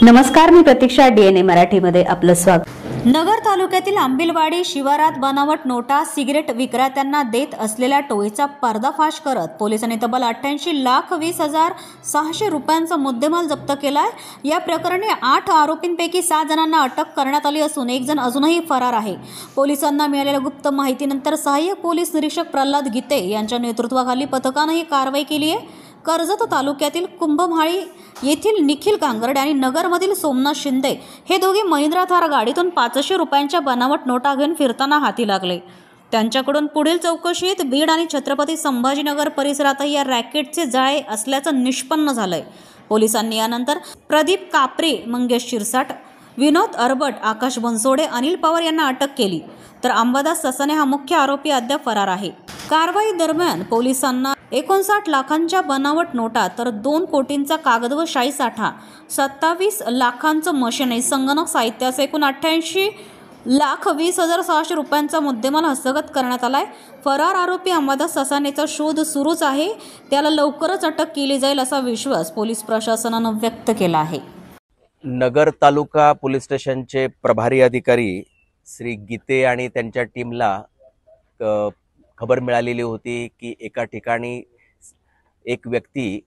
नमस्कार, मी प्रतीक्षा. DNA मराठीमध्ये आपलं स्वागत. नगर तालुक्यातील आंबिलवाडी शिवारात बनावट नोटा सिगरेट विक्रेत्यांना देत असलेल्या टोळीचा पर्दाफाश करत पोलिसांनी तब्बल 88,20,600 रुपयांचा मुद्देमाल जप्त केलाय. या प्रकरणी 8 आरोपींपैकी 7 जणांना अटक करण्यात आली असून एक जण अजूनही फरार आहे. पोलिसांना मिळालेल्या गुप्त माहितीनंतर सहाय्यक पोलीस निरीक्षक प्रल्हाद गीते यांच्या नेतृत्वाखाली पथकाने ही कारवाई केली आहे. कर्जत तालुक्यातील कुंभमाळी येथील निखिल कांगर्डे आणि नगरमधील सोमनाथ शिंदे हे दोघे महिंद्रा थार गाडीतून 500 रुपयांच्या बनावट नोटा घेऊन फिरताना हाती लागले. त्यांच्याकडून पुढील चौकशीत बीड आणि छत्रपती संभाजीनगर परिसरातही या रॅकेटचे जाळे असल्याचं निष्पन्न झालंय. पोलिसांनी यानंतर प्रदीप कापरे, मंगेश शिरसाट, विनोद अरबट, आकाश बनसोडे, अनिल पवार यांना अटक केली. तर अंबादास ससाने हा मुख्य आरोपी अद्याप फरार आहे. कारवाई दरम्यान पोलिसांना 59 लाखांच्या बनावट नोटा तर 2 कोटींचा कागद व शाई साठा, 27 लाखांचं मशीन, संगणक साहित्य असे एकूण 88,20,600 रुपयांचा मुद्देमाल हस्तगत करण्यात आलाय. फरार आरोपी अंबादास ससानेचा शोध सुरूच आहे. त्याला लवकरच अटक केली जाईल असा विश्वास पोलीस प्रशासनानं व्यक्त केला आहे. नगर तालुका पोलीस स्टेशनचे प्रभारी अधिकारी श्री गीते आणि त्यांच्या टीमला खबर मिळालेली होती की एका ठिकाणी एक व्यक्ती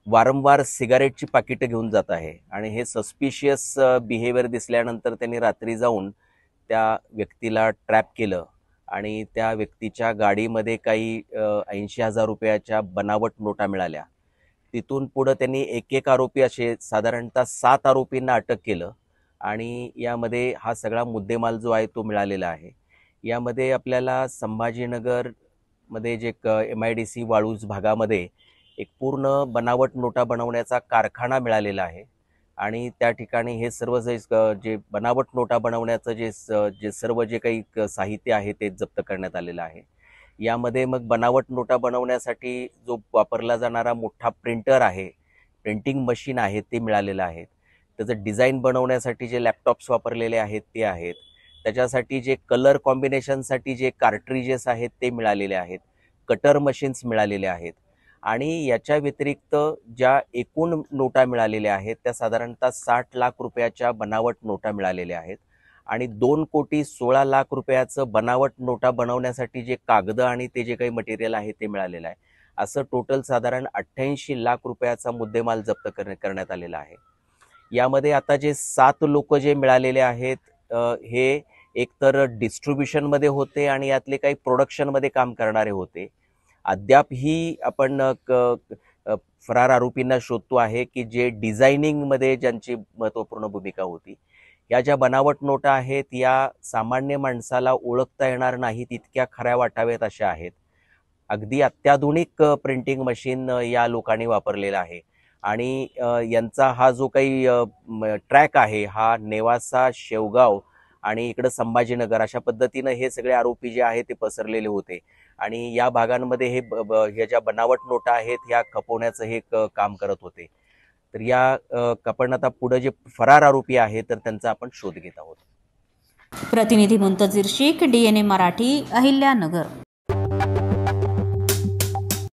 वारंवार सिगारेटची पाकिटं घेऊन जात आहे आणि हे सस्पिशियस बिहेवियर दिसल्यानंतर त्यांनी रात्री जाऊन त्या व्यक्तीला ट्रॅप केलं आणि त्या व्यक्तीच्या गाडीमध्ये काही 80,000 रुपयाच्या बनावट नोटा मिळाल्या. तिथून पुढं त्यांनी एक आरोपी असे साधारणतः 7 आरोपींना अटक केलं आणि यामध्ये हा सगळा मुद्देमाल जो आहे तो मिळालेला आहे. यामध्ये आपल्याला संभाजीनगरमध्ये जे MIDC वाळूज भागामध्ये एक पूर्ण बनावट नोटा बनवण्याचा कारखाना मिळालेला आहे आणि त्या ठिकाणी हे सर्व जे बनावट नोटा बनवण्याचं जे सर्व जे काही साहित्य आहे ते जप्त करण्यात आलेलं आहे. यामध्ये मग बनावट नोटा बनवण्यासाठी जो वापरला जाणारा मोठा प्रिंटर आहे, प्रिंटिंग मशीन आहे ते मिळालेलं आहे. त्याचं डिझाईन बनवण्यासाठी जे लॅपटॉप्स वापरलेले आहेत ते आहेत. त्याच्यासाठी जे कलर कॉम्बिनेशनसाठी जे कार्ट्रिजेस आहेत ते मिळालेले आहेत. कटर मशीन्स मिळालेले आहेत आणि याच्या व्यतिरिक्त ज्या एकूण नोटा मिळालेल्या आहेत त्या साधारणतः 60 लाख रुपयाच्या बनावट नोटा मिळालेल्या आहेत आणि 2,16,00,000 रुपयाचं बनावट नोटा बनवण्यासाठी जे कागद आणि ते जे काही मटेरियल आहे ते मिळालेलं आहे. असं टोटल साधारण 88 लाख रुपयाचा मुद्देमाल जप्त करण्यात आलेला आहे. यामध्ये आता जे 7 लोक जे मिळालेले आहेत हे एकतर डिस्ट्रीब्युशनमध्ये होते आणि यातले काही प्रोडक्शनमध्ये काम करणारे होते. अद्याप ही आपण फरार आरोपींना शोधतो आहे की जे डिझायनिंगमध्ये ज्यांची महत्त्वपूर्ण भूमिका होती. या ज्या बनावट नोटा आहेत या सामान्य माणसाला ओळखता येणार नाहीत इतक्या खऱ्या वाटाव्यात अशा आहेत. अगदी अत्याधुनिक प्रिंटिंग मशीन या लोकांनी वापरलेला आहे आणि यांचा हा जो काही ट्रॅक आहे हा नेवासा, शेवगाव आणि इकडं संभाजीनगर अशा पद्धतीनं हे सगळे आरोपी जे आहेत ते पसरलेले होते आणि या भागांमध्ये हे ज्या बनावट नोटा आहेत ह्या खपवण्याचं हे काम करत होते. तर या आपण आता पुढे जे फरार आरोपी आहेत तर त्यांचा आपण शोध घेत आहोत. प्रतिनिधी मुंतजीर शेख, DNA मराठी, अहिल्यानगर.